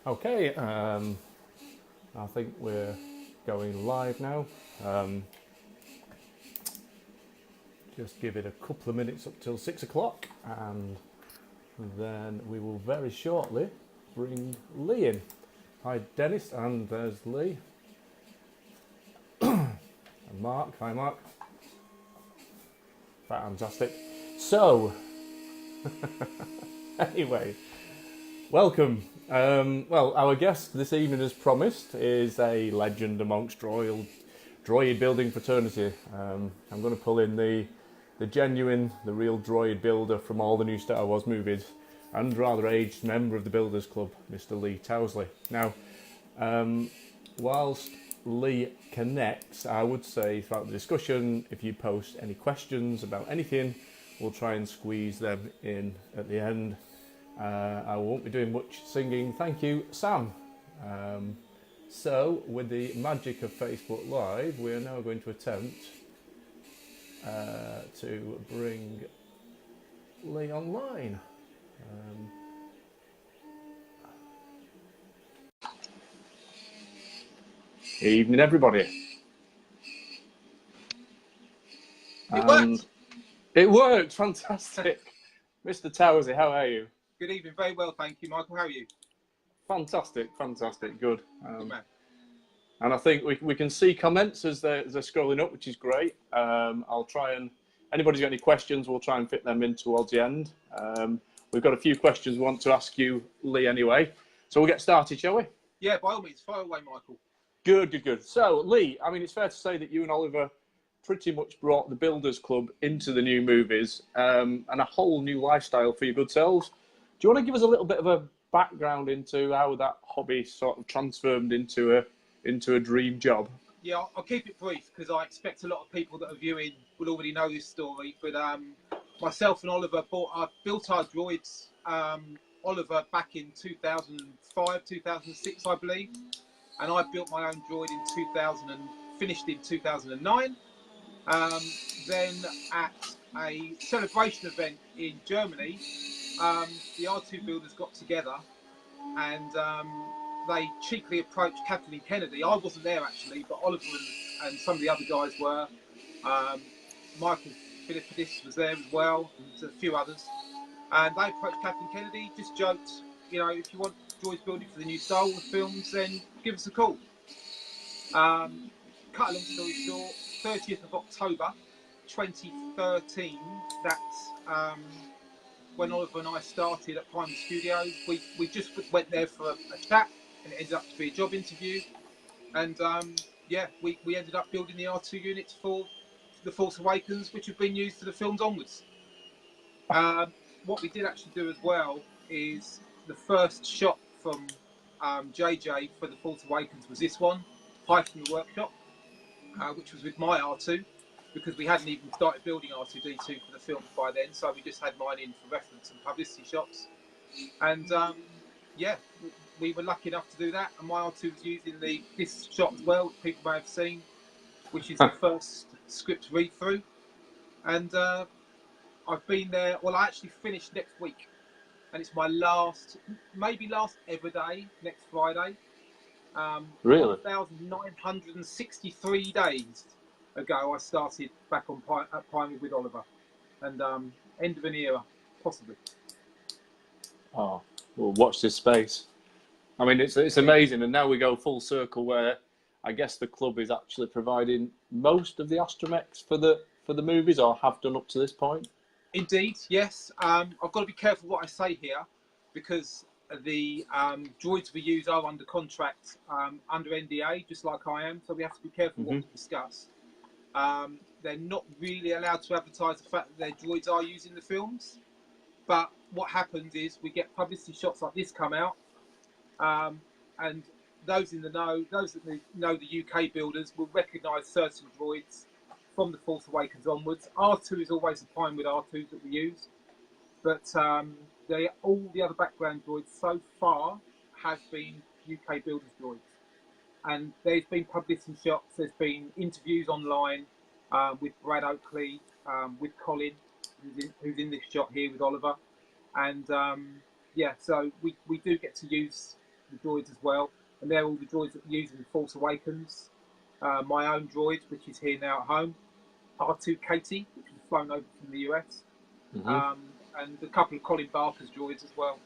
Okay, I think we're going live now. Just give it a couple of minutes up till 6 o'clock, and then we will very shortly bring Lee in. Hi Dennis, and there's Lee. And Mark, hi Mark. Fantastic. So, anyway, welcome. Well, our guest this evening, as promised, is a legend amongst droid building fraternity. I'm going to pull in the genuine, the real droid builder from all the new Star Wars movies, and rather aged member of the Builders Club, Mr. Lee Towersey. Now, whilst Lee connects, I would say throughout the discussion, if you post any questions about anything, we'll try and squeeze them in at the end. I won't be doing much singing. Thank you, Sam. So, with the magic of Facebook Live, we are now going to attempt to bring Lee online. Evening, everybody. It worked. Fantastic. Mr. Towersey, how are you? Good evening. Very well, thank you, Michael. How are you? Fantastic, fantastic, good. Good man. And I think we can see comments as they're scrolling up, which is great. I'll try and, anybody's got any questions, we'll try and fit them in towards the end. We've got a few questions we want to ask you, Lee, anyway. So we'll get started, shall we? Yeah, by all means, fire away, Michael. Good, good, good. So, Lee, I mean, it's fair to say that you and Oliver pretty much brought the Builders Club into the new movies, and a whole new lifestyle for your good selves. Do you want to give us a little bit of a background into how that hobby sort of transformed into a dream job? Yeah, I'll keep it brief because I expect a lot of people that are viewing will already know this story. But myself and Oliver built our droids. Oliver back in 2005, 2006, I believe, and I built my own droid in 2000 and finished in 2009. Then at a celebration event in Germany, the R2 builders got together and they cheekily approached Kathleen Kennedy. I wasn't there actually, but Oliver and some of the other guys were. Michael Philippidis was there as well, and a few others. And they approached Kathleen Kennedy, just joked, you know, if you want droids building for the new Star Wars films, then give us a call. Cut a long story short, 30th of October 2013, that's when Oliver and I started at Primary Studios. We just went there for a chat, and it ended up to be a job interview. And yeah, we ended up building the R2 units for The Force Awakens, which have been used for the films onwards. What we did actually do as well is the first shot from JJ for The Force Awakens was this one, High from the Workshop, which was with my R2, because we hadn't even started building R2D2 for the film by then, so we just had mine in for reference and publicity shots. And yeah, we were lucky enough to do that, and my R2 was used in this shot as well, which people may have seen, which is the first script read through. And I've been there, well, I actually finished next week, and it's my maybe last ever day, next Friday. Really? 1,963 days ago, I started back at Primary with Oliver, and end of an era, possibly. Oh, well, watch this space. I mean, it's amazing, and now we go full circle where I guess the club is actually providing most of the astromechs for the movies, or have done up to this point. Indeed, yes. I've got to be careful what I say here, because the droids we use are under contract under NDA, just like I am, so we have to be careful what we discuss. They're not really allowed to advertise the fact that their droids are using the films, but what happens is we get publicity shots like this come out, and those in the know, those that know the UK builders will recognise certain droids from The Force Awakens onwards. R2 is always the prime with R2s that we use, but all the other background droids so far have been UK builders droids. And there's been publicity shots, there's been interviews online, with Brad Oakley, with Colin, who's in this shot here with Oliver. And yeah, so we do get to use the droids as well. And they're all the droids that we use in Force Awakens. My own droid, which is here now at home. R2 Katie, which was flown over from the US. And a couple of Colin Barker's droids as well.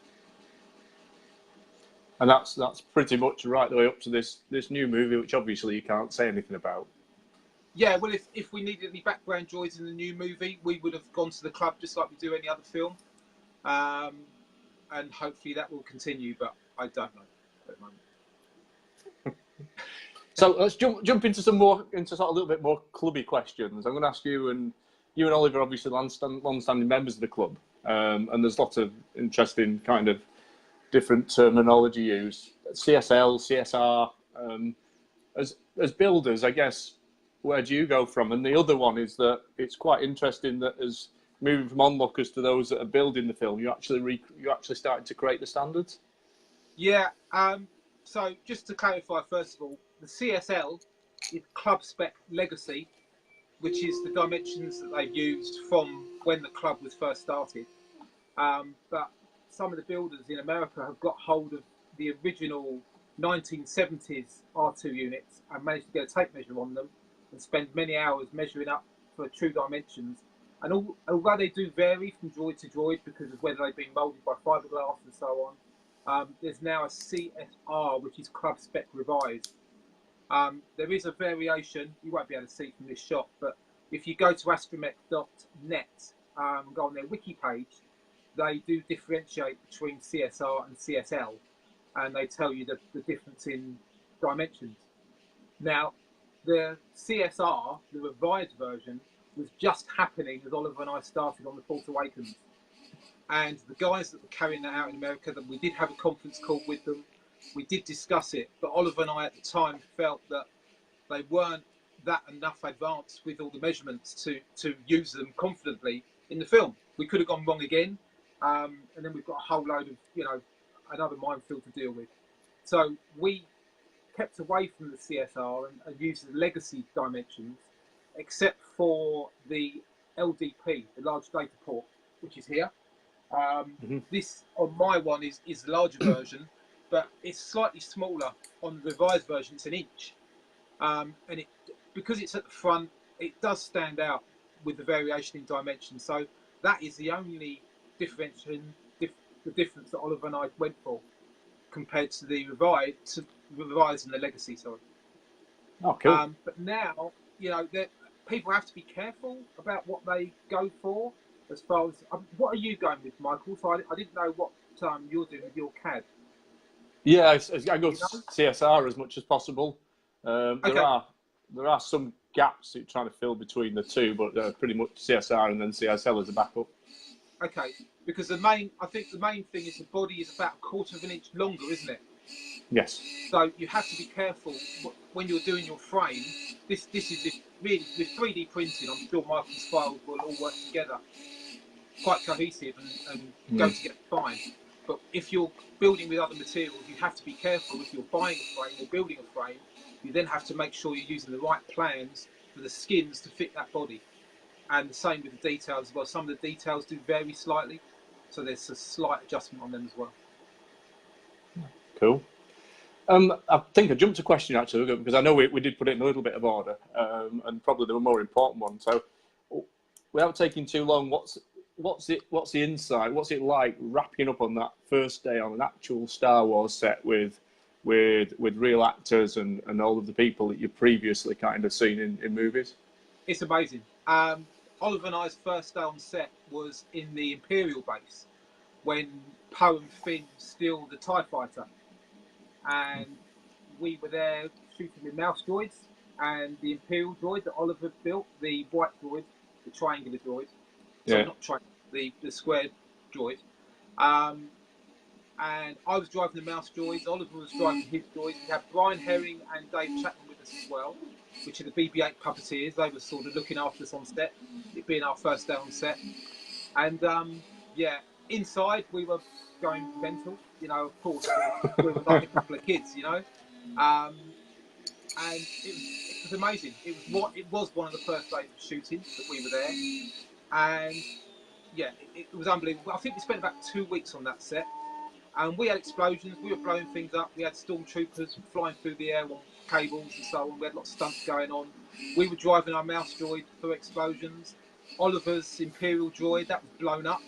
And that's pretty much right the way up to this new movie, which obviously you can't say anything about. Yeah, well, if we needed any background droids in the new movie, we would have gone to the club just like we do any other film. And hopefully that will continue, but I don't know at the moment. So let's jump into sort of a little bit more clubby questions. I'm going to ask you and Oliver, obviously long-standing members of the club, and there's lots of interesting kind of different terminology used. CSL, CSR. As builders, I guess, where do you go from? And the other one is that it's quite interesting that as moving from onlookers to those that are building the film, you actually starting to create the standards. Yeah. So just to clarify, first of all, the CSL is Club Spec Legacy, which is the dimensions that they've used from when the club was first started. But some of the builders in America have got hold of the original 1970s R2 units and managed to get a tape measure on them and spend many hours measuring up for true dimensions. And although they do vary from droid to droid because of whether they've been moulded by fiberglass and so on, there's now a CSR, which is Club Spec Revised. There is a variation, you won't be able to see from this shot, but if you go to astromech.net and go on their wiki page, they do differentiate between CSR and CSL, and they tell you the difference in dimensions. Now, the CSR, the revised version, was just happening as Oliver and I started on The Force Awakens. And the guys that were carrying that out in America, that we did have a conference call with them, we did discuss it, but Oliver and I at the time felt that they weren't that enough advanced with all the measurements to use them confidently in the film. We could have gone wrong again, and then we've got a whole load of, another minefield to deal with. So we kept away from the CSR and used the legacy dimensions, except for the LDP, the large data port, which is here. This on my one is the larger version, but it's slightly smaller. On the revised version, it's an inch, and because it's at the front, it does stand out with the variation in dimension. So that is the only difference that Oliver and I went for compared to the revised and the legacy. Sorry. Oh, cool. But now, people have to be careful about what they go for. As far as what are you going with, Michael? So I didn't know what you're doing with your CAD. Yeah, I go CSR as much as possible. There are some gaps that you're trying to fill between the two, but pretty much CSR and then CSL as a backup. Okay, because I think the main thing is the body is about a quarter of an inch longer, isn't it? Yes. So you have to be careful when you're doing your frame. This is really with 3D printing. I'm sure Michael's files will all work together, quite cohesive and go together fine. But if you're building with other materials, you have to be careful. If you're buying a frame or building a frame, you then have to make sure you're using the right plans for the skins to fit that body. And the same with the details as well. Some of the details do vary slightly, so there's a slight adjustment on them as well. Cool. I think I jumped a question actually, because I know we did put it in a little bit of order, and probably the more important one. So without taking too long, what's the insight? What's it like wrapping up on that first day on an actual Star Wars set with real actors and all of the people that you've previously kind of seen in movies? It's amazing. Oliver and I's first day on set was in the Imperial Base when Poe and Finn steal the TIE Fighter. And we were there shooting with mouse droids and the Imperial droid that Oliver built, the white droid, the triangular droid. So not triangular, the square droid. And I was driving the mouse droids, Oliver was driving his droids. We had Brian Herring and Dave Chapman with us as well, which are the BB-8 puppeteers. They were sort of looking after us on set, it being our first day on set. And inside we were going mental, of course, we were like a couple of kids, and the was amazing. It was one of the first days of shooting that we were there, and yeah, it was unbelievable. I think we spent about 2 weeks on that set, and we had explosions. We were blowing things up. We had stormtroopers flying through the air on cables and so on. We had lots of stunts going on. We were driving our mouse droid through explosions. Oliver's Imperial droid, that was blown up,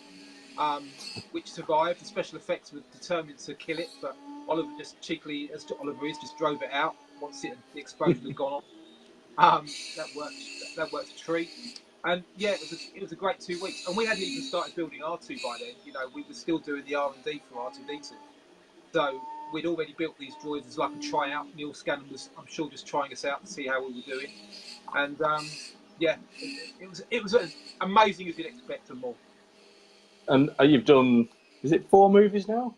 which survived. The special effects were determined to kill it, but Oliver just cheekily, as Oliver is, just drove it out once the explosion had gone on. That worked a treat. And yeah, it was a great 2 weeks. And we hadn't even started building R2 by then. You know, we were still doing the R&D for R2D2. So we'd already built these droids as like a tryout. Mule Scanner was, I'm sure, just trying us out to see how we were doing. And yeah, it was as amazing as you'd expect and more. And you've done, is it 4 movies now?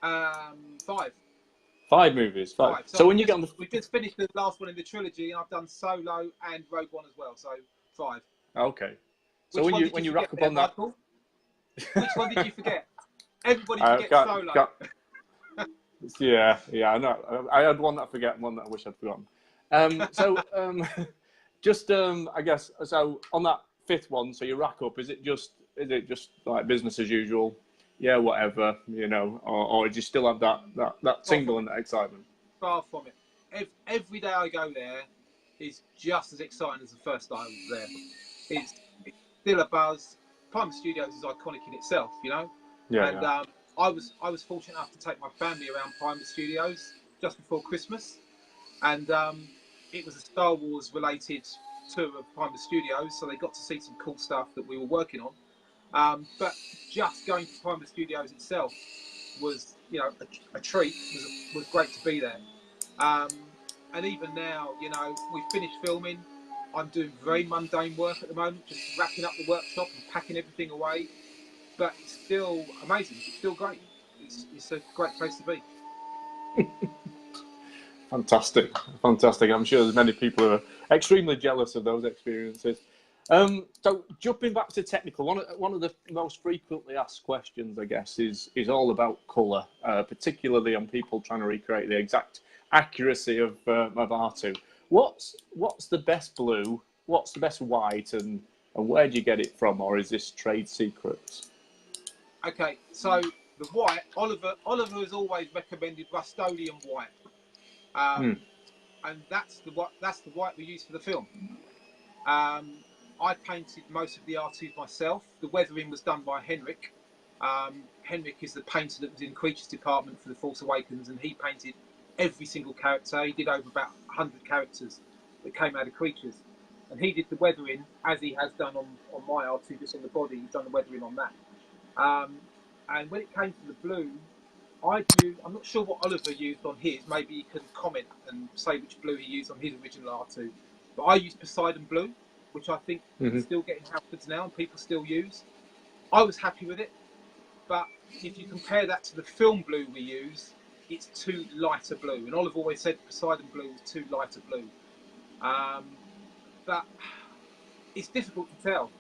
5. 5 movies. 5. So when you get on the... We've just finished the last one in the trilogy, and I've done Solo and Rogue One as well, so 5. Okay. So when you rack up on that... Michael? Which one did you forget? Everybody forgets Solo. Yeah, I know. I had one that I forget and one that I wish I'd forgotten. I guess, so on that 5th one, so you rack up, is it just like business as usual? Yeah, whatever, you know, or do you still have that tingle and that excitement? Far from it. Every day I go there is just as exciting as the first day I was there. It's still a buzz. Prime Studios is iconic in itself, you know. Yeah. And I was fortunate enough to take my family around Prime Studios just before Christmas, and it was a Star Wars related tour of Prime Studios, so they got to see some cool stuff that we were working on. But just going to Prime Studios itself was, you know, a treat. Was great to be there. And even now, you know, we've finished filming. I'm doing very mundane work at the moment, just wrapping up the workshop and packing everything away. But it's still amazing. It's still great. It's a great place to be. Fantastic. I'm sure there's many people who are extremely jealous of those experiences. So jumping back to technical, one of the most frequently asked questions, I guess, is all about colour, particularly on people trying to recreate the exact accuracy of R2. What's the best blue? What's the best white? And where do you get it from? Or is this trade secrets? Okay, so the white, Oliver has always recommended Rust-Oleum white. And that's the white we use for the film. I painted most of the R2s myself. The weathering was done by Henrik. Henrik is the painter that was in Creatures department for The Force Awakens, and he painted every single character. He did over about 100 characters that came out of Creatures, and he did the weathering as he has done on my R2, just on the body. He's done the weathering on that. And when it came to the blue, I'm not sure what Oliver used on his. Maybe he can comment and say which blue he used on his original R2. But I used Poseidon blue, which I think is still getting outfits now and people still use. I was happy with it, but if you compare that to the film blue we use, it's too lighter blue. And Oliver always said Poseidon blue was too lighter blue. But it's difficult to tell.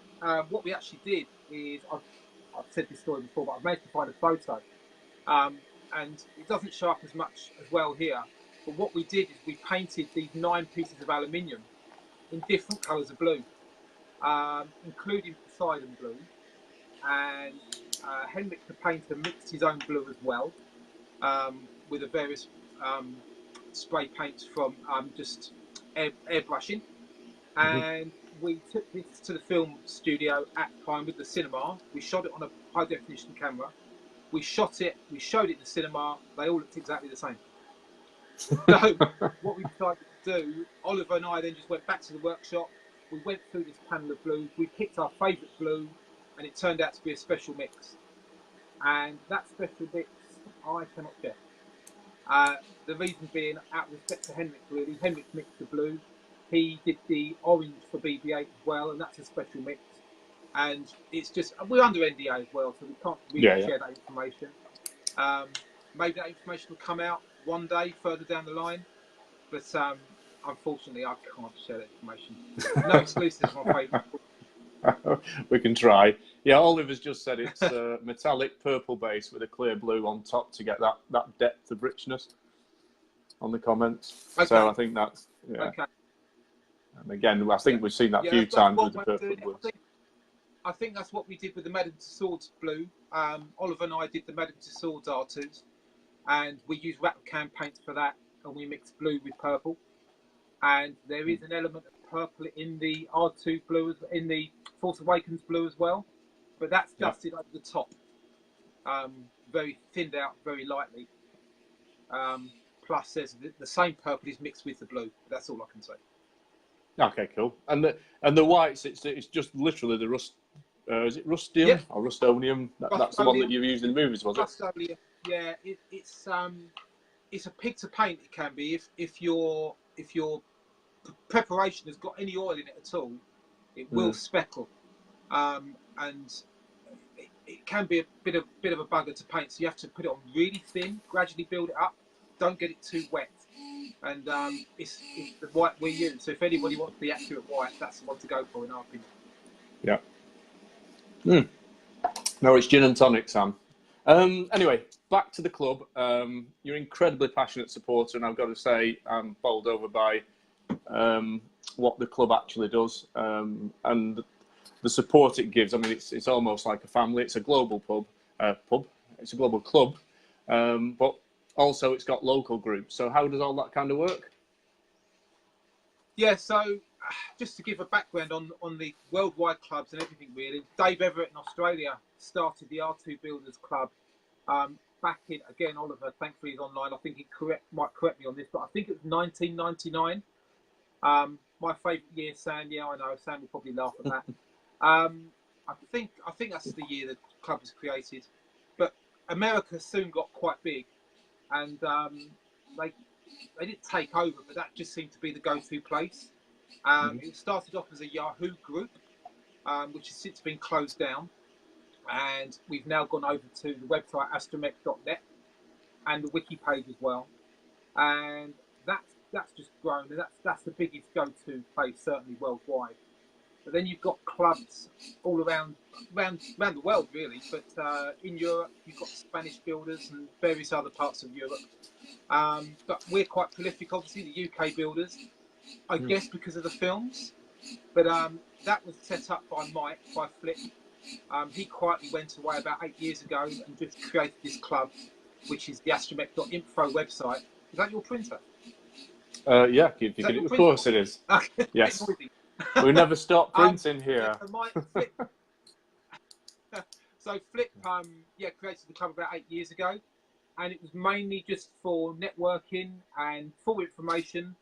What we actually did is, I've said this story before, but I've managed to find a photo. And it doesn't show up as much as well here. But what we did is we painted these 9 pieces of aluminium in different colours of blue, including Poseidon blue. And Henrik, the painter, mixed his own blue as well, with the various spray paints from just airbrushing. And we took this to the film studio at Prime with the cinema. We shot it on a high definition camera. We shot it, we showed it in the cinema. They all looked exactly the same. So what we decided to do, Oliver and I then just went back to the workshop. We went through this panel of blues. We picked our favourite blue, and it turned out to be a special mix. And that special mix, I cannot share. The reason being, out of respect to Henrik, really, Henrik mixed the blue. He did the orange for BB-8 as well, and that's a special mix. And it's just, we're under NDA as well, so we can't really share that information. Maybe that information will come out one day further down the line, but unfortunately I can't share that information. No exclusives, I'm afraid. We can try. Yeah, Oliver's just said it's a metallic purple base with a clear blue on top to get that depth of richness on the comments. Okay. So I think Yeah. Okay. And again, I think we've seen that a few that's times one with the way of doing purple it. blues. I think that's what we did with the Madden to Swords blue. Oliver and I did the Madden to Swords R2s, and we used Rattle paints for that, and we mixed blue with purple. And there is an element of purple in the R2 blue, in the Force Awakens blue as well, but that's dusted over the top, very thinned out, very lightly. Plus, there's the same purple is mixed with the blue. That's all I can say. Okay, cool. And the whites, it's just literally the rust. Is it rustium or rustonium? That's the one that you've used in the movies, was it? Rustonium. Yeah, it's a pig to paint. It can be if your preparation has got any oil in it at all, it will speckle, and it can be a bit of a bugger to paint. So you have to put it on really thin, gradually build it up. Don't get it too wet. And it's the white we use. So if anybody wants the accurate white, that's the one to go for in our opinion. Yeah. No, it's gin and tonic, Sam. Anyway, back to the club. You're an incredibly passionate supporter, and I've got to say, I'm bowled over by what the club actually does and the support it gives. I mean, it's almost like a family. It's a global It's a global club, but also it's got local groups. So how does all that kind of work? Yeah, so just to give a background on the worldwide clubs and everything really, Dave Everett in Australia started the R2 Builders Club back in, again, Oliver, thankfully he's online, I think he might correct me on this, but I think it was 1999. My favourite year, Sam, yeah, I know, Sam will probably laugh at that. I think that's the year the club was created, but America soon got quite big, and they didn't take over, but that just seemed to be the go-to place. It started off as a Yahoo group, which has since been closed down, and we've now gone over to the website astromech.net and the wiki page as well, and that's just grown, and that's the biggest go-to place certainly worldwide. But then you've got clubs all around the world really, but in Europe you've got Spanish builders and various other parts of Europe. But we're quite prolific, obviously, the UK builders, I guess because of the films. But that was set up by Mike, by Flip. He quietly went away about 8 years ago and just created this club, which is the astromech.info website. Is that your printer? Yeah, of course it is. Yes. We never stop printing here. So Flip, created the club about 8 years ago, and it was mainly just for networking and full information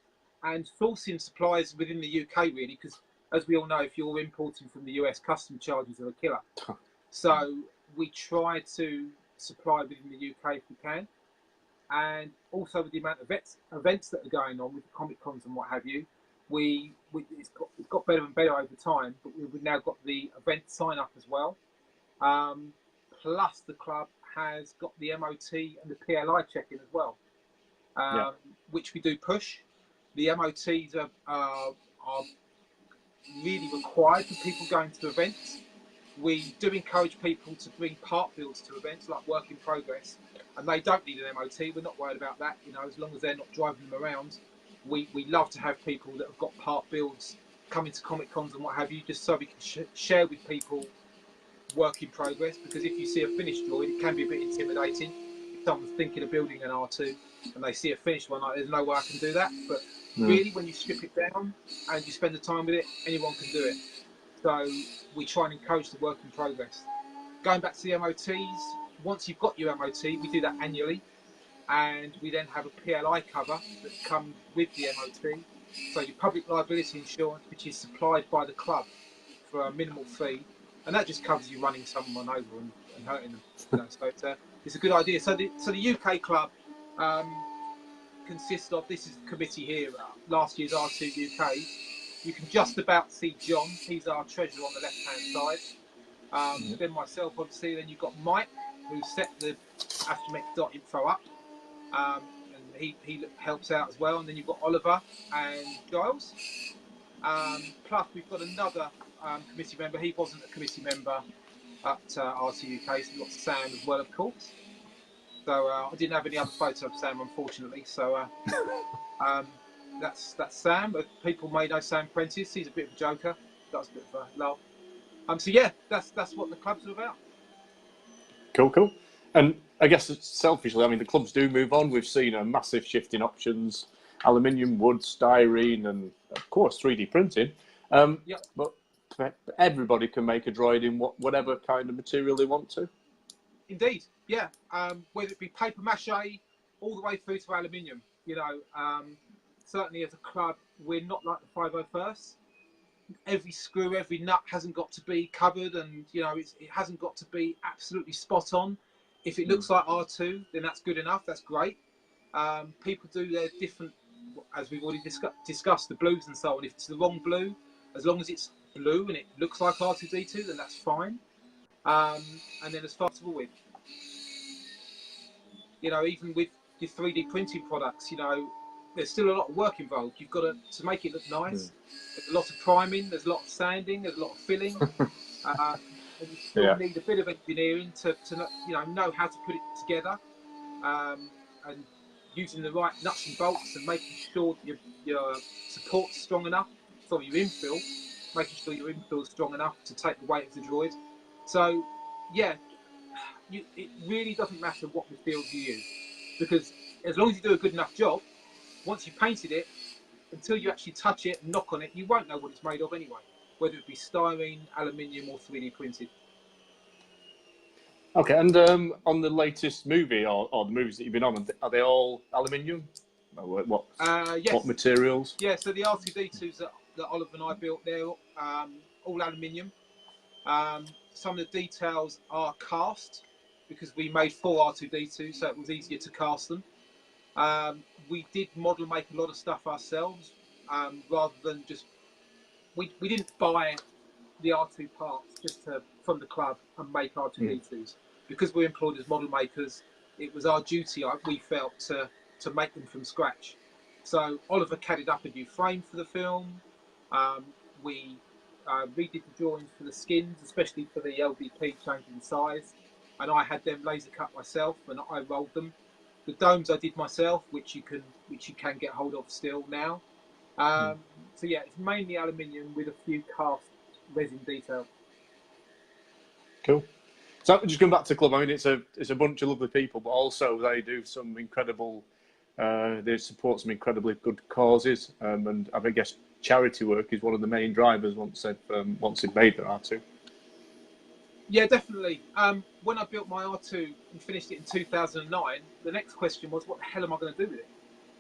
and sourcing supplies within the UK, really, because as we all know, if you're importing from the US, custom charges are a killer. So we try to supply within the UK if we can, and also with the amount of events that are going on with the Comic Cons and what have you, it's got better and better over time, but we've now got the event sign up as well. Plus the club has got the MOT and the PLO check-in as well, which we do push. The MOTs are really required for people going to events. We do encourage people to bring part builds to events like work in progress, and they don't need an MOT. We're not worried about that, as long as they're not driving them around. We love to have people that have got part builds coming to Comic Cons and what have you, just so we can share with people work in progress, because if you see a finished droid, it can be a bit intimidating. If someone's thinking of building an R2 and they see a finished one, like, there's no way I can do that. But really, when you strip it down and you spend the time with it, anyone can do it. So we try and encourage the work in progress. Going back to the MOTs, once you've got your MOT, we do that annually, and we then have a PLI cover that comes with the MOT. So your public liability insurance, which is supplied by the club for a minimal fee, and that just covers you running someone over and hurting them. So it's a good idea. So the UK club consists of, this is the committee here, last year's R2 UK. You can just about see John. He's our treasurer on the left-hand side. Then myself, obviously. Then you've got Mike, who set the astromech.info up. And he helps out as well. And then you've got Oliver and Giles. Plus, we've got another committee member. He wasn't a committee member at R2 UK, so we've got Sam as well, of course. So I didn't have any other photos of Sam, unfortunately. So that's Sam. People may know Sam Prentice. He's a bit of a joker. That's a bit of a laugh. So yeah, that's what the club's all about. Cool, cool. And I guess selfishly, I mean, the clubs do move on. We've seen a massive shift in options: aluminium, wood, styrene, and of course 3D printing. Yep. But everybody can make a droid in whatever kind of material they want to. Indeed, yeah. Whether it be paper mache all the way through to aluminium, you know. Certainly as a club, we're not like the 501st. Every screw, every nut hasn't got to be covered, and you know, it hasn't got to be absolutely spot on. If it looks like R2, then that's good enough. That's great. People do their different, as we've already discussed, the blues and so on. If it's the wrong blue, as long as it's blue and it looks like R2D2, then that's fine. And then as far as with, you know, even with your 3D printing products, you know, there's still a lot of work involved. You've got to make it look nice. There's a lot of priming, there's a lot of sanding, there's a lot of filling. And you still need a bit of engineering to you know how to put it together, and using the right nuts and bolts and making sure that your support's strong enough. Sorry, your infill, making sure your infill is strong enough to take the weight of the droid. So, yeah, it really doesn't matter what materials you use, because as long as you do a good enough job, once you've painted it, until you actually touch it and knock on it, you won't know what it's made of anyway, whether it be styrene, aluminium, or 3D printed. Okay, and on the latest movie or the movies that you've been on, are they all aluminium? What Yes. What materials? Yeah, so the R2D2s that Oliver and I built, they're all aluminium. Some of the details are cast because we made 4 R2D2s, so it was easier to cast them. We did model make a lot of stuff ourselves, rather than just we didn't buy the R2 parts just from the club and make R2D2s. Because we're employed as model makers, it was our duty, we felt, to make them from scratch. So Oliver caddied up a new frame for the film. We redid the drawings for the skins, especially for the LDP changing size, and I had them laser cut myself and I rolled them. The domes I did myself, which you can get hold of still now. So yeah, it's mainly aluminium with a few cast resin detail. Cool. So just going back to the club, I mean, it's a bunch of lovely people, but also they do some incredible. They support some incredibly good causes, and I guess charity work is one of the main drivers once they've made their R2. Yeah, definitely. When I built my R2 and finished it in 2009, the next question was, what the hell am I going to do with it?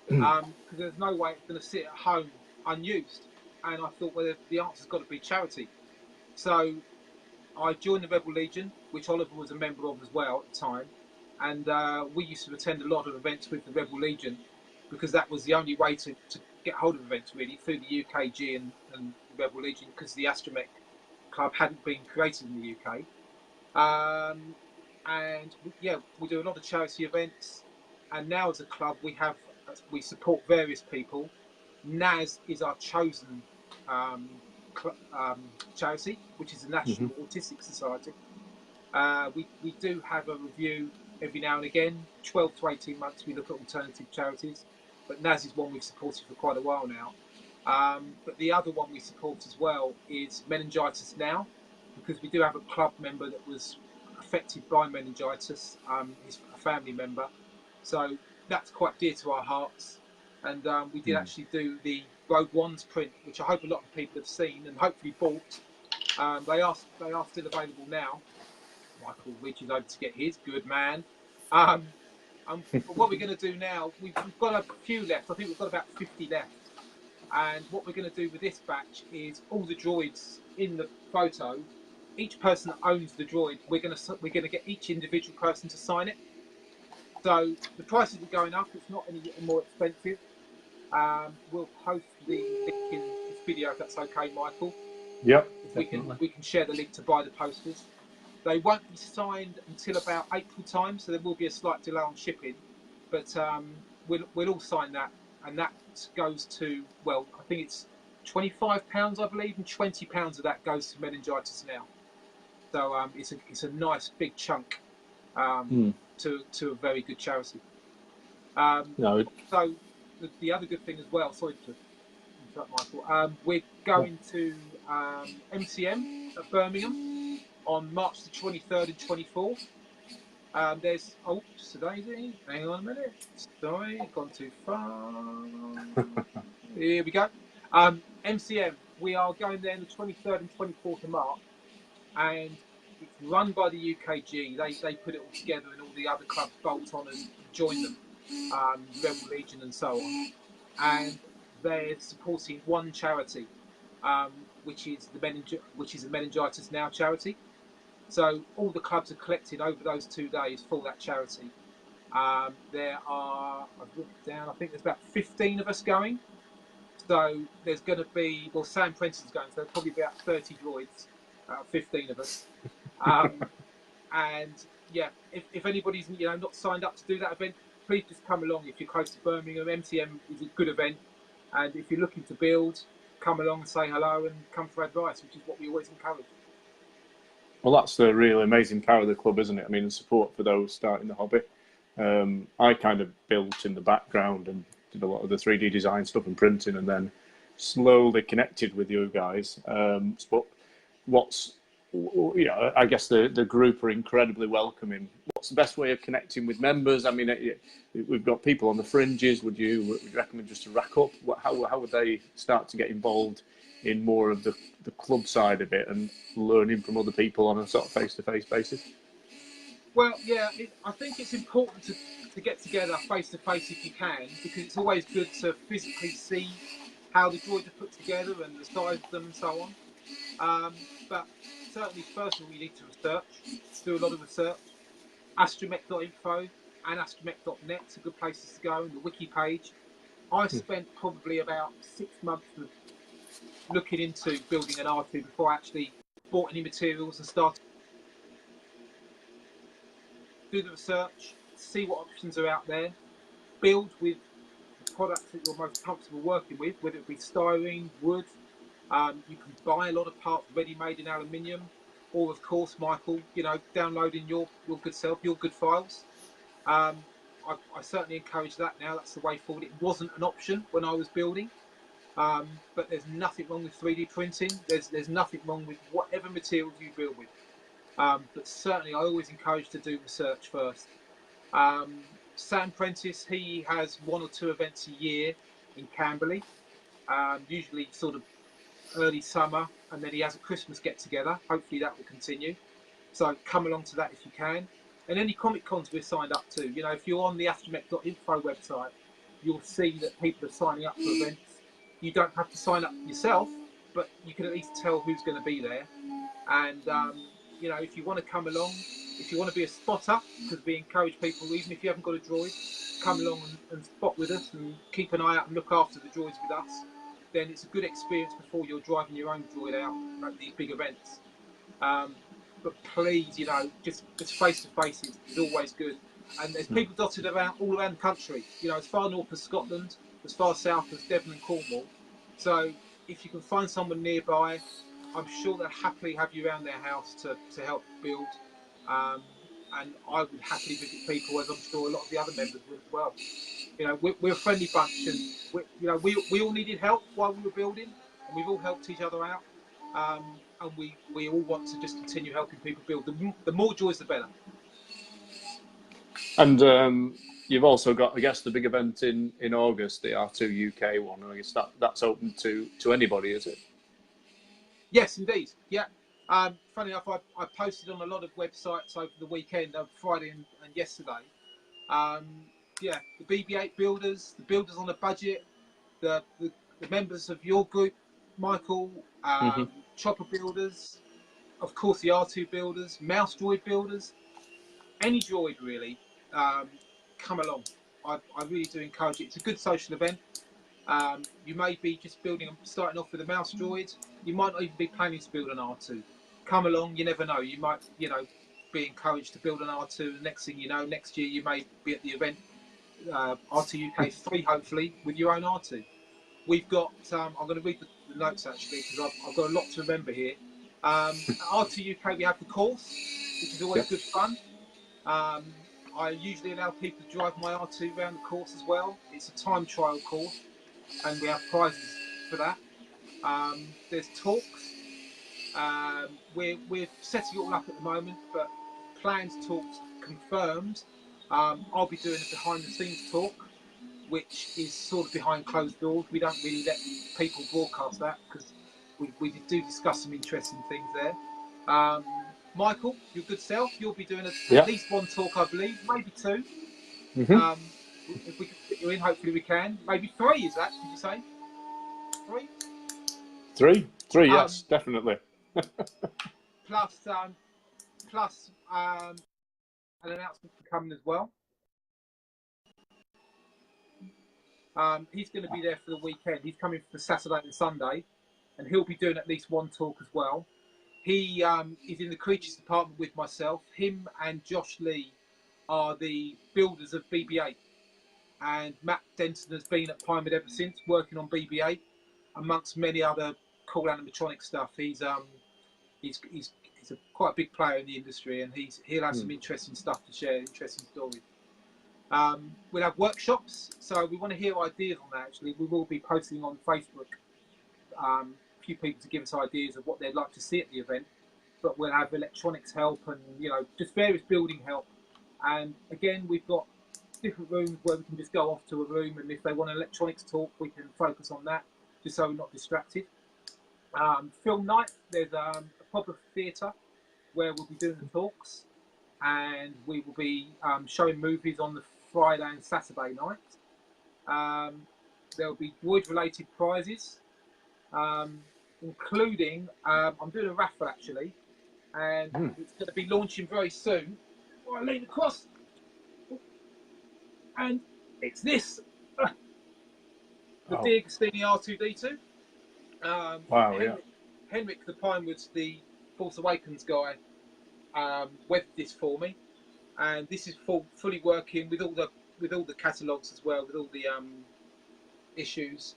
Because there's no way it's going to sit at home unused. And I thought, well, the answer's got to be charity. So I joined the Rebel Legion, which Oliver was a member of as well at the time. And we used to attend a lot of events with the Rebel Legion because that was the only way to get hold of events, really, through the UKG and the Rebel Legion, because the Astromech Club hadn't been created in the UK. And yeah, we do a lot of charity events. And now as a club, we support various people. NAS is our chosen charity, which is the National Autistic Society. We do have a review every now and again. 12 to 18 months we look at alternative charities, but NAS is one we've supported for quite a while now. But the other one we support as well is Meningitis Now, because we do have a club member that was affected by meningitis. He's a family member, so that's quite dear to our hearts. And we did actually do the Rogue Ones print, which I hope a lot of people have seen and hopefully bought. They are still available now. Michael reaches over to get his, good man. But what we're going to do now, we've got a few left. I think we've got about 50 left. And what we're going to do with this batch is all the droids in the photo. Each person that owns the droid, we're going to get each individual person to sign it. So the prices are going up. It's not any more expensive. We'll post the link in this video if that's okay, Michael. Yep. If we can share the link to buy the posters. They won't be signed until about April time, so there will be a slight delay on shipping. But we'll all sign that, and that goes to, well, I think it's £25, I believe, and £20 of that goes to Meningitis Now. So it's a nice big chunk to a very good charity. No. So the other good thing as well, sorry to interrupt, Michael, we're going to MCM at Birmingham on March the 23rd and 24th. There's, oops, Daisy, hang on a minute. Sorry, gone too far. Here we go. MCM, we are going there on the 23rd and 24th of March, and it's run by the UKG. They put it all together, and all the other clubs bolt on and join them, Rebel Legion and so on. And they're supporting one charity, which is a Meningitis Now charity. So all the clubs are collected over those 2 days for that charity. There are, I've looked down, I think there's about 15 of us going. So there's going to be, well, Sam Prentice is going, so there's probably about 30 droids, 15 of us. And yeah, if anybody's not signed up to do that event, please just come along if you're close to Birmingham. MCM is a good event, and if you're looking to build, come along and say hello and come for advice, which is what we always encourage. Well, that's the really amazing power of the club, isn't it? I mean, the support for those starting the hobby. I kind of built in the background and did a lot of the 3D design stuff and printing, and then slowly connected with you guys. But what's, I guess the group are incredibly welcoming. What's the best way of connecting with members? I mean, we've got people on the fringes. Would you recommend just to rack up? How would they start to get involved in more of the club side of it and learning from other people on a sort of face-to-face basis? Well, yeah, I think it's important to get together face-to-face if you can, because it's always good to physically see how the droids are put together and the size of them and so on. But certainly, first of all, you need to research, do a lot of research. Astromech.info and astromech.net are good places to go, and the wiki page. I spent probably about 6 months looking into building an R2 before I actually bought any materials and started. Do the research, see what options are out there, build with the products that you're most comfortable working with, whether it be styrene, wood. You can buy a lot of parts ready-made in aluminium, or of course, Michael, downloading your good self, your good files. I certainly encourage that now. That's the way forward. It wasn't an option when I was building, but there's nothing wrong with 3D printing. There's nothing wrong with whatever materials you build with. But certainly, I always encourage to do research first. Sam Prentice, he has 1 or 2 events a year in Camberley, usually sort of early summer, and then he has a Christmas get-together. Hopefully that will continue. So come along to that if you can. And any Comic Cons we're signed up to. If you're on the astromech.info website, you'll see that people are signing up for events. You don't have to sign up yourself, but you can at least tell who's going to be there. And if you want to come along, if you want to be a spotter, because we encourage people, even if you haven't got a droid, come along and spot with us and keep an eye out and look after the droids with us. Then it's a good experience before you're driving your own droid out at these big events. But please, just face to face is always good. And there's people dotted around all around the country. As far north as Scotland, as far south as Devon and Cornwall. So if you can find someone nearby, I'm sure they'll happily have you around their house to help build. And I would happily visit people, as I'm sure a lot of the other members would as well. We're a friendly bunch, and we all needed help while we were building, and we've all helped each other out. And we all want to just continue helping people build. The more joys, the better. And you've also got, I guess, the big event in August, the R2 UK one. I guess that's open to anybody, is it? Yes, indeed. Yeah. Funny enough, I posted on a lot of websites over the weekend, Friday and yesterday. Yeah, the BB-8 builders, the builders on a budget, the members of your group, Michael, chopper builders, of course the R2 builders, mouse droid builders, any droid really, come along. I really do encourage it. It's a good social event. You may be just starting off with a mouse droid. You might not even be planning to build an R2. Come along, you never know. You might, be encouraged to build an R2. The next thing you know, next year you may be at the event, R2 UK 3, hopefully, with your own R2. We've got, I'm going to read the notes actually, because I've got a lot to remember here. At R2 UK, we have the course, which is always good fun. I usually allow people to drive my R2 around the course as well. It's a time trial course, and we have prizes for that. There's talks. We're setting it all up at the moment, but plans, talks confirmed. I'll be doing a behind the scenes talk, which is sort of behind closed doors. We don't really let people broadcast that because we do discuss some interesting things there. Michael, your good self, you'll be doing at least one talk, I believe, maybe two. If we can fit you in, hopefully we can. Maybe three, is that? Did you say? Three? Three, yes, definitely. plus an announcement coming as well. He's going to be there for the weekend. He's coming for Saturday and Sunday, and he'll be doing at least one talk as well. He is in the creatures department with myself. Him and Josh Lee are the builders of BB-8, and Matt Denton has been at Pinewood ever since, working on BB-8, amongst many other cool animatronic stuff. He's quite a big player in the industry, and he'll have some interesting stuff to share, interesting stories. We'll have workshops, so we want to hear ideas on that. Actually, we will be posting on Facebook a few people to give us ideas of what they'd like to see at the event. But we'll have electronics help and just various building help. And again, we've got different rooms where we can just go off to a room, and if they want an electronics talk, we can focus on that, just so we're not distracted. Film night, there's a pop-up theatre where we'll be doing the talks, and we will be showing movies on the Friday and Saturday night. There'll be droid-related prizes, including I'm doing a raffle actually, and it's going to be launching very soon. Oh, I lean across, and it's this the dear Spinny R2D2. Wow, Henrik the Pinewoods, the Force Awakens guy, webbed this for me, and this is fully working with all the catalogues as well, with all the issues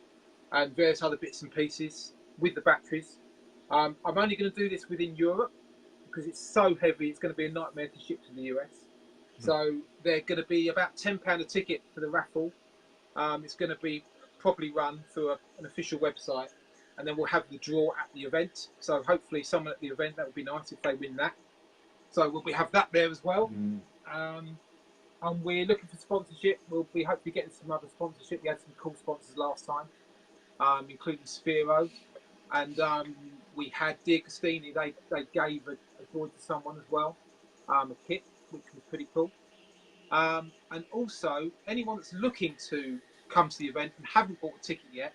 and various other bits and pieces with the batteries. I'm only going to do this within Europe because it's so heavy. It's going to be a nightmare to ship to the US. So they're going to be about £10 a ticket for the raffle. It's going to be properly run through an official website, and then we'll have the draw at the event. So hopefully someone at the event, that would be nice if they win that. So we have that there as well. And we're looking for sponsorship. We'll be hopefully getting some other sponsorship. We had some cool sponsors last time, including Sphero. And we had Dear Castini. They gave a droid to someone as well, a kit, which was pretty cool. And also, anyone that's looking to come to the event and haven't bought a ticket yet,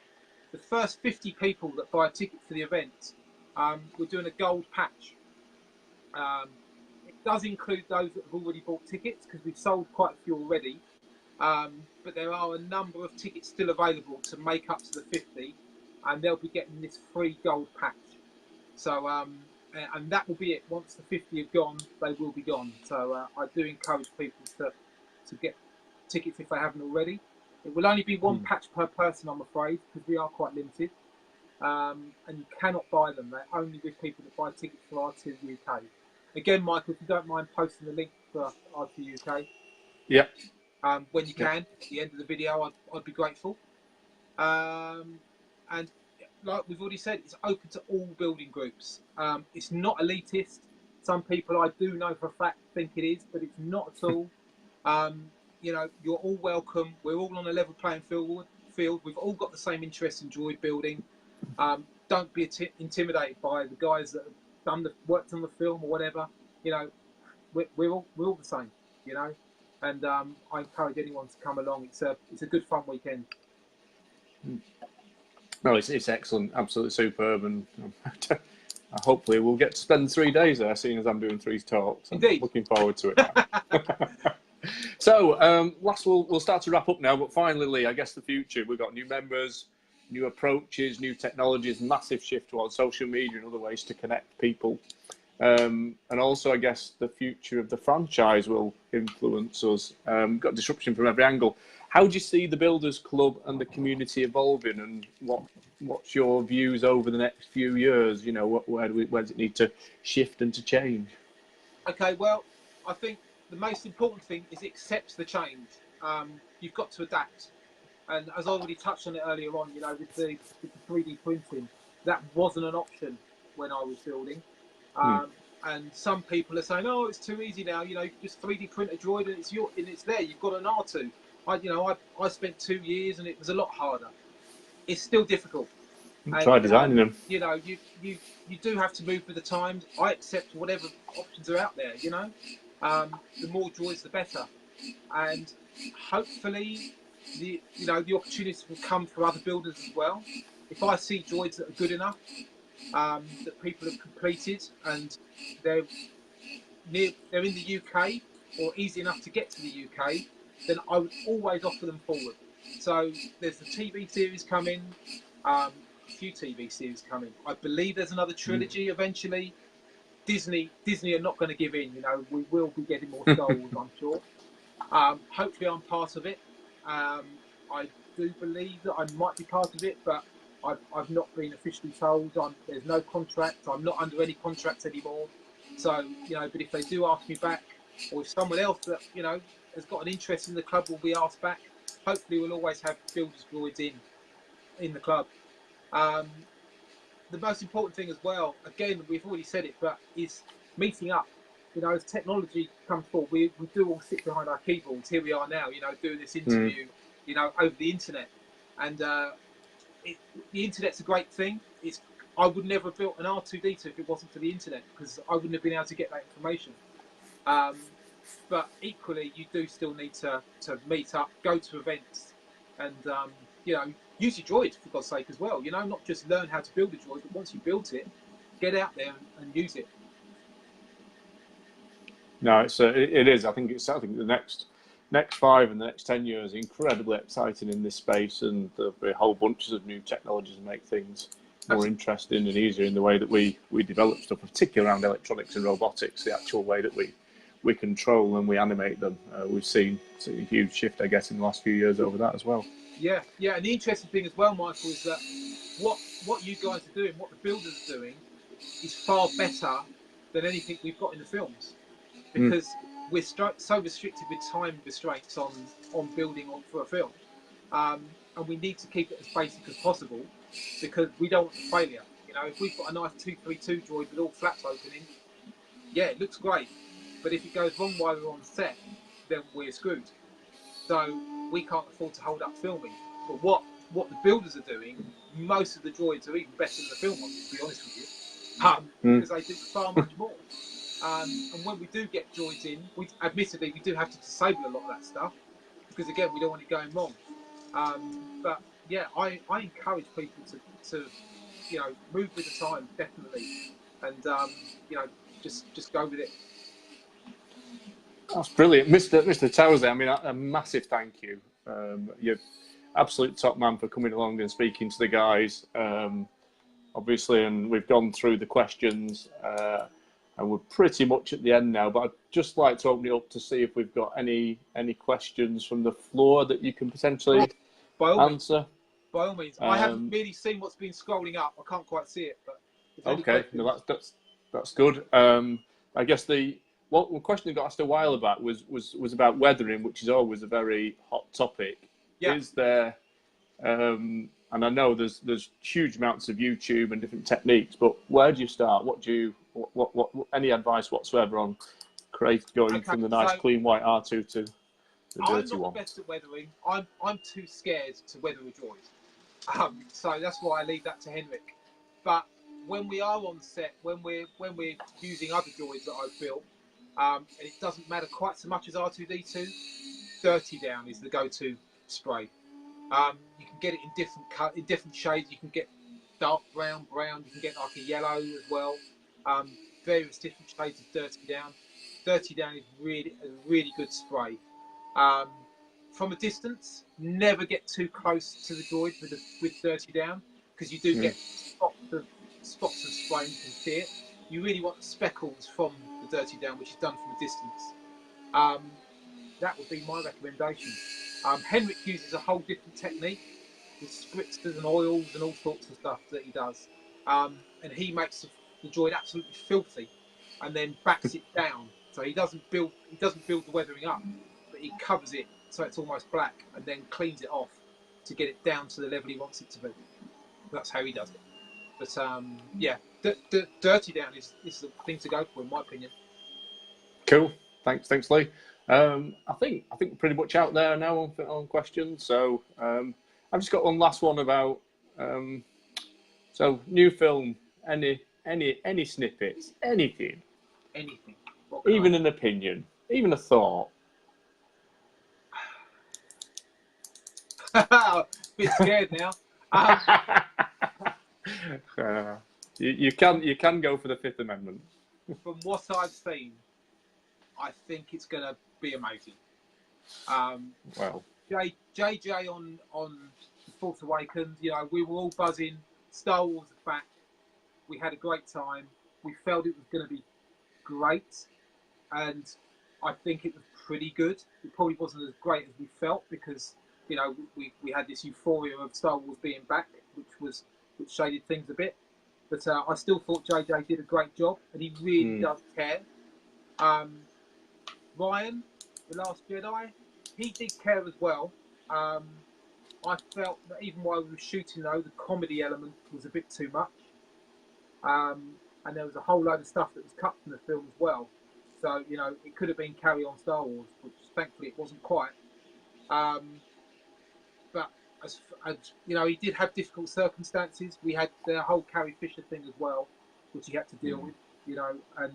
the first 50 people that buy a ticket for the event, we're doing a gold patch. It does include those that have already bought tickets because we've sold quite a few already. But there are a number of tickets still available to make up to the 50, and they'll be getting this free gold patch. So, and that will be it. Once the 50 have gone, they will be gone. So I do encourage people to get tickets if they haven't already. It will only be one patch per person, I'm afraid, because we are quite limited. And you cannot buy them. They're only with people that buy tickets for R2 UK. Again, Michael, if you don't mind posting the link for R2 UK. Yep. When you can, at the end of the video, I'd be grateful. And like we've already said, it's open to all building groups. It's not elitist. Some people I do know for a fact think it is, but it's not at all. You're all welcome. We're all on a level playing field. We've all got the same interest in droid building. Don't be intimidated by the guys that have worked on the film or whatever. We're all the same. And I encourage anyone to come along. It's a good fun weekend. No, it's excellent, absolutely superb, and hopefully we'll get to spend 3 days there, seeing as I'm doing 3 talks. Indeed. I'm looking forward to it. So, we'll start to wrap up now, but finally, Lee, I guess the future. We've got new members, new approaches, new technologies, massive shift towards social media and other ways to connect people. And also, I guess, the future of the franchise will influence us. Got disruption from every angle. How do you see the Builders Club and the community evolving, and what's your views over the next few years? Where does it need to shift and to change? Okay, well, I think the most important thing is accept the change. You've got to adapt. And as I already touched on it earlier on, you know, with the 3D printing, that wasn't an option when I was building. And some people are saying, "Oh, it's too easy now. You know, you just 3D print a droid and it's there. You've got an R2." I spent 2 years and it was a lot harder. It's still difficult. Try designing them. You know, you do have to move with the times. I accept whatever options are out there. You know, the more droids, the better. And hopefully, the opportunities will come for other builders as well. If I see droids that are good enough, that people have completed and they're in the UK or easy enough to get to the UK, then I would always offer them forward. So there's the TV series coming, a few TV series coming. I believe there's another trilogy eventually. Disney are not going to give in. You know, we will be getting more Star Wars, I'm sure. Hopefully I'm part of it. I do believe that I might be part of it, but I've not been officially told. There's no contract. I'm not under any contract anymore. So, you know, but if they do ask me back, or if someone else that, you know, has got an interest in the club will be asked back, hopefully we'll always have builders droids in the club. The most important thing as well, again, we've already said it, but is meeting up. You know, as technology comes forward, we do all sit behind our keyboards. Here we are now, you know, doing this interview, you know, over the internet. And the internet's a great thing. I would never have built an R2D2 if it wasn't for the internet, because I wouldn't have been able to get that information. But equally, you do still need to meet up, go to events, and you know, use your droid for God's sake as well. You know, not just learn how to build a droid, but once you built it, get out there and use it. No, it is. I think the next 5 and the next 10 years are incredibly exciting in this space, and there'll be a whole bunches of new technologies to make things more interesting and easier in the way that we develop stuff, particularly around electronics and robotics, the actual way that we control and we animate them. We've seen a huge shift, I guess, in the last few years over that as well. Yeah, and the interesting thing as well, Michael, is that what you guys are doing, what the builders are doing, is far better than anything we've got in the films, because we're so restricted with time restraints on building for a film, and we need to keep it as basic as possible, because we don't want the failure. You know, if we've got a nice 232 droid with all flaps opening, yeah, it looks great, but if it goes wrong while we're on set, then we're screwed. So we can't afford to hold up filming. But what the builders are doing, most of the droids are even better than the film ones, to be honest with you, because they do far much more. And when we do get droids in, admittedly we do have to disable a lot of that stuff, because again, we don't want it going wrong. But yeah, I encourage people to you know, move with the time, definitely, and you know, just go with it. That's brilliant, Mr. Towersey. I mean, a massive thank you. You're absolute top man for coming along and speaking to the guys. Obviously, and we've gone through the questions, and we're pretty much at the end now. But I'd just like to open it up to see if we've got any questions from the floor that you can potentially answer. By all means, I haven't really seen what's been scrolling up. I can't quite see it, but okay, no, that's good. I guess the question that got asked a while about was about weathering, which is always a very hot topic. Yeah. Is there, and I know there's huge amounts of YouTube and different techniques, but where do you start? What any advice whatsoever on going from the nice clean white R2 to the dirty one? I'm not the best at weathering. I'm too scared to weather a droid. So that's why I leave that to Henrik. But when we are on set, when we're using other droids that I've built, and it doesn't matter quite so much as R2D2, Dirty Down is the go-to spray. You can get it in different shades. You can get dark brown, you can get like a yellow as well. Various different shades of Dirty Down. Dirty Down is a really good spray. From a distance, never get too close to the droid with Dirty Down, because you do get spots of spray and you can see it. You really want the speckles from the Dirty Down, which is done from a distance. That would be my recommendation. Henrik uses a whole different technique with spritzers and oils and all sorts of stuff that he does. And he makes the droid absolutely filthy and then backs it down. So he doesn't build the weathering up, but he covers it so it's almost black and then cleans it off to get it down to the level he wants it to be. That's how he does it. But yeah, dirty down is the thing to go for in my opinion. Cool. Thanks, Lee. I think we're pretty much out there now on questions. So I've just got one last one about so new film. Any snippets? Anything? Even an opinion? Even a thought? Bit scared now. You can go for the Fifth Amendment. From what I've seen, I think it's going to be amazing. Well, JJ on The Force Awakens, you know, we were all buzzing. Star Wars is back. We had a great time. We felt it was going to be great, and I think it was pretty good. It probably wasn't as great as we felt because, you know, we had this euphoria of Star Wars being back, which shaded things a bit. But I still thought JJ did a great job, and he really does care. Ryan, The Last Jedi, he did care as well. I felt that even while we were shooting, though, the comedy element was a bit too much. And there was a whole load of stuff that was cut from the film as well. So, you know, it could have been Carry On Star Wars, which thankfully it wasn't quite. But, as you know, he did have difficult circumstances. We had the whole Carrie Fisher thing as well, which he had to deal with, you know, and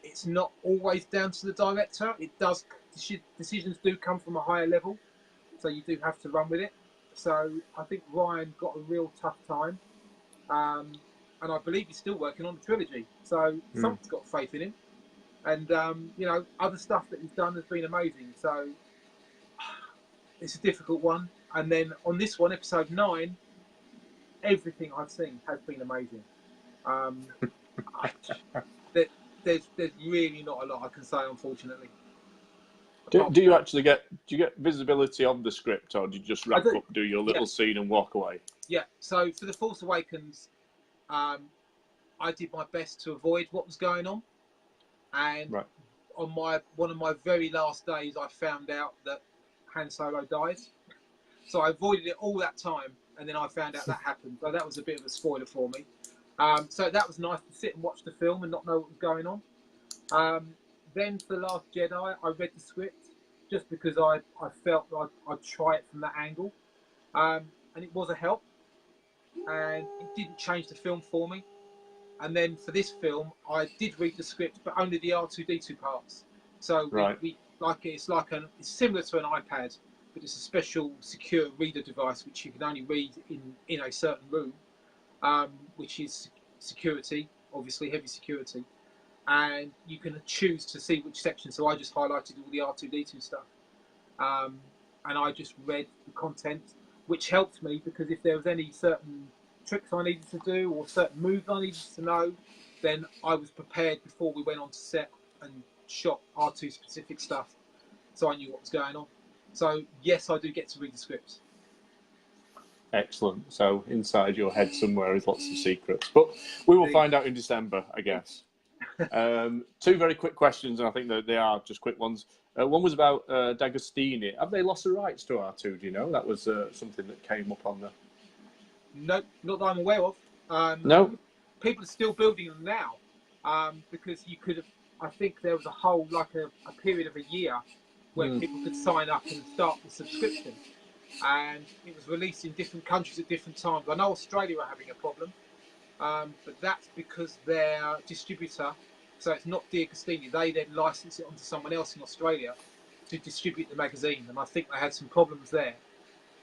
it's not always down to the director. It does, decisions do come from a higher level, so you do have to run with it. So I think Ryan got a real tough time. And I believe he's still working on the trilogy. So someone's got faith in him. And, you know, other stuff that he's done has been amazing. So it's a difficult one. And then on this one, episode 9, everything I've seen has been amazing. There's really not a lot I can say, unfortunately. Do you actually get visibility of the script, or do you just wrap up, do your little scene and walk away? Yeah. So for The Force Awakens, I did my best to avoid what was going on, and on one of my very last days, I found out that Han Solo dies. So I avoided it all that time, and then I found out that happened. So that was a bit of a spoiler for me. So that was nice to sit and watch the film and not know what was going on. Then for The Last Jedi, I read the script just because I felt like I'd try it from that angle. And it was a help. And it didn't change the film for me. And then for this film, I did read the script, but only the R2D2 parts. So we like it's similar to an iPad, but it's a special secure reader device which you can only read in a certain room, which is security, obviously heavy security, and you can choose to see which section. So I just highlighted all the R2D2 stuff, and I just read the content, which helped me because if there was any certain tricks I needed to do or certain moves I needed to know, then I was prepared before we went on to set and shot R2 specific stuff, so I knew what was going on. So yes, I do get to read the scripts. Excellent. So inside your head somewhere is lots of secrets, but we will find out in December, I guess. Two very quick questions, and I think that they are just quick ones. One was about D'Agostini. Have they lost the rights to R2? Do you know? That was something that came up on the... No, not that I'm aware of. No? People are still building them now because you could have... I think there was a whole, like a period of a year where people could sign up and start the subscription. And it was released in different countries at different times. I know Australia are having a problem, but that's because their distributor, so it's not D'Agostini, they then license it onto someone else in Australia to distribute the magazine, and I think they had some problems there.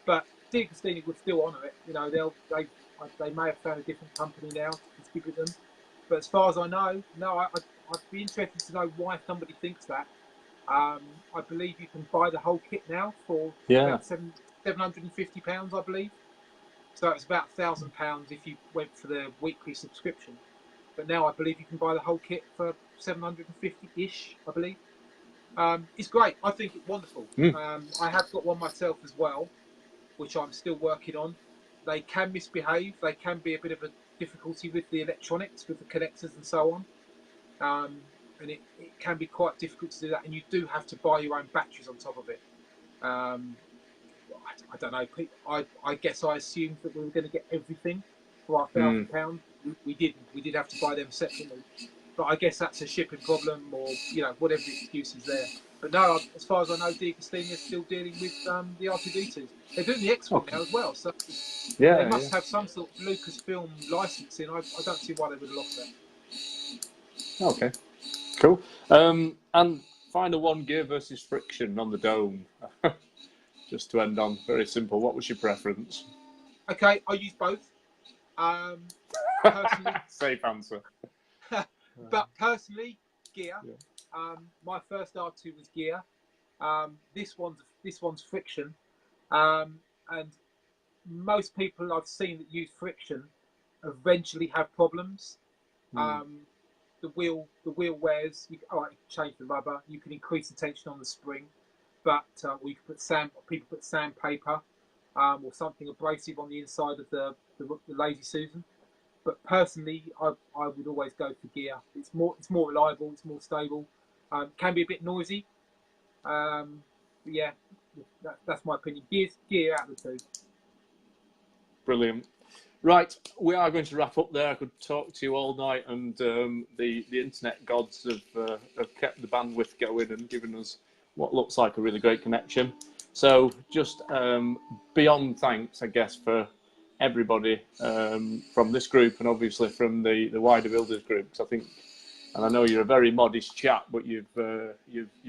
But D'Agostini would still honour it. You know, they may have found a different company now to distribute them. But as far as I know, no, I'd be interested to know why somebody thinks that. I believe you can buy the whole kit now for about £750, I believe. So it's about £1,000 if you went for the weekly subscription. But now I believe you can buy the whole kit for 750-ish, I believe. It's great. I think it's wonderful. I have got one myself as well, which I'm still working on. They can misbehave. They can be a bit of a difficulty with the electronics, with the connectors and so on. and it can be quite difficult to do that, and you do have to buy your own batteries on top of it. I don't know. I guess I assumed that we were going to get everything for our £1,000. We didn't. We did have to buy them separately. But I guess that's a shipping problem, or whatever the excuse is there. But no, as far as I know, Castina is still dealing with the R2D2s. They're doing the X-Wing now as well, so they must have some sort of Lucasfilm licensing. I don't see why they would have lost that. Okay, cool. And final one, gear versus friction on the dome. Just to end on, very simple. What was your preference? Okay, I use both. Personally, safe answer. But personally, gear. Yeah. My first R2 was gear. This one's friction. And most people I've seen that use friction eventually have problems. The wheel wears. You can change the rubber. You can increase the tension on the spring, but you can put people put sandpaper or something abrasive on the inside of the Lazy Susan. But personally, I would always go for gear. It's more reliable. It's more stable. Can be a bit noisy. But yeah, that's my opinion. Gear out of the two. Brilliant. Right, we are going to wrap up there. I could talk to you all night, and the internet gods have kept the bandwidth going and given us what looks like a really great connection. So just beyond thanks, I guess, for everybody from this group and obviously from the wider builders group, because I think, and I know you're a very modest chap, but you've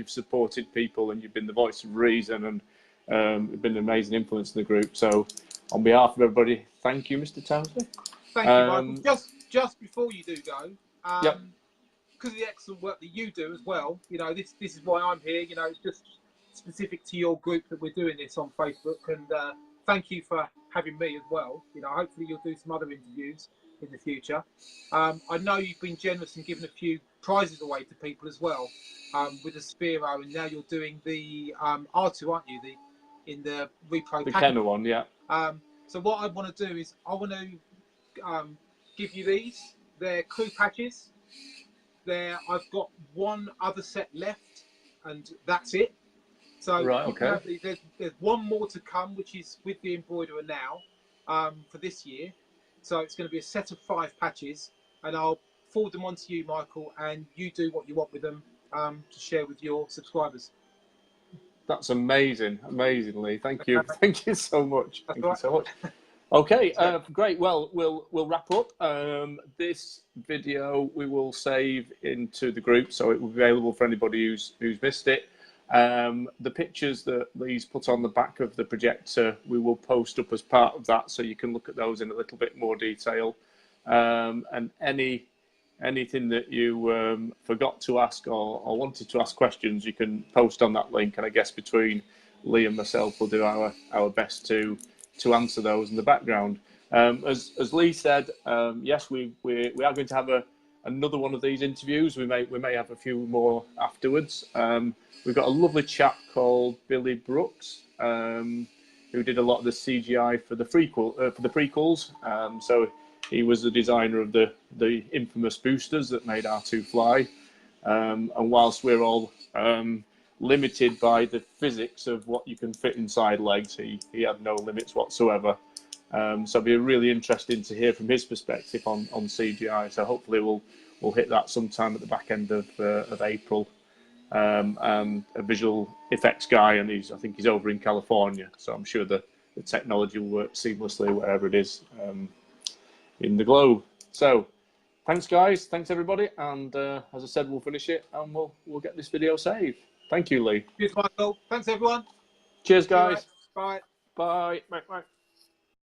supported people and you've been the voice of reason, and you've been an amazing influence in the group. So on behalf of everybody, thank you, Mr. Towersey. Thank you, Michael. Just before you do go, because of the excellent work that you do as well, this is why I'm here. It's just specific to your group that we're doing this on Facebook, and thank you for having me as well. Hopefully you'll do some other interviews in the future. I know you've been generous and given a few prizes away to people as well, with the Spiro, and now you're doing the R2, aren't you? In the repro. The Kenner one, yeah. So what I want to do is I want to give you these. They're crew patches. I've got one other set left, and that's it. So right, okay. There's one more to come, which is with the embroiderer now for this year. So it's going to be a set of 5 patches, and I'll forward them on to you, Michael, and you do what you want with them to share with your subscribers. That's amazing, Lee. Thank you, thank you so much. That's Thank right. you so much. Okay, great. Well, we'll wrap up. This video we will save into the group, so it will be available for anybody who's missed it. The pictures that Lee's put on the back of the projector, we will post up as part of that, so you can look at those in a little bit more detail. And anything that you forgot to ask or wanted to ask questions, you can post on that link, and I guess between Lee and myself, we'll do our best to answer those in the background. As Lee said, yes, we are going to have another one of these interviews. We may have a few more afterwards. We've got a lovely chap called Billy Brooks, who did a lot of the CGI for the prequels. So he was the designer of the infamous boosters that made R2 fly. And whilst we're all limited by the physics of what you can fit inside legs, he had no limits whatsoever. So it'll be really interesting to hear from his perspective on CGI. So hopefully we'll hit that sometime at the back end of April. And a visual effects guy, and I think he's over in California. So I'm sure the technology will work seamlessly wherever it is in the globe. So thanks, guys. Thanks, everybody. And as I said, we'll finish it and we'll get this video saved. Thank you, Lee. Cheers, Michael. Thanks, everyone. Cheers, guys. Bye. Bye. Bye. Bye.